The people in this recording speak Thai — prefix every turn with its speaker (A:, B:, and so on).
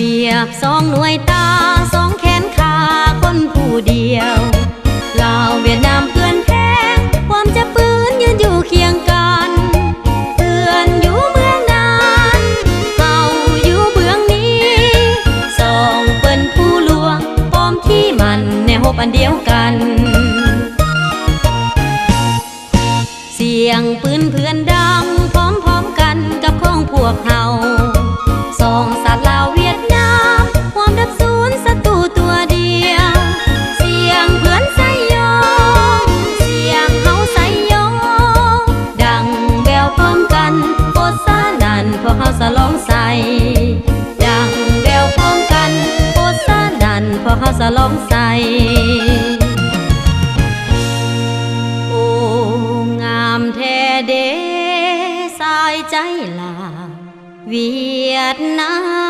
A: รียบสองหน่วยตาสองแขนขาคนผู้เดียวลาวเวียดนามเพื่อนแพ้ความจะปืนยืนอยู่เคียงกันเพื่อนอยู่เมืองนั้นเก่าอยู่เมืองนี้สองเปิ้นผู้ลวงปอมที่มันแนวอันเดียวกันเสียงปืนเพื่อนดังพร้อมๆกันกับของพวกเฮาสองสัตว์ลาวเวียดนามความดับศูนย์ศัตรูตัวเดียวเสียงเพื่อนใส่ยองเสียงเฮาใส่ยองดังแววพร้อมกันโคตรสานันพวกเฮาสะลองใส่ดังแววพร้อมกันโคตรสานันพวกเฮาสะลองใส่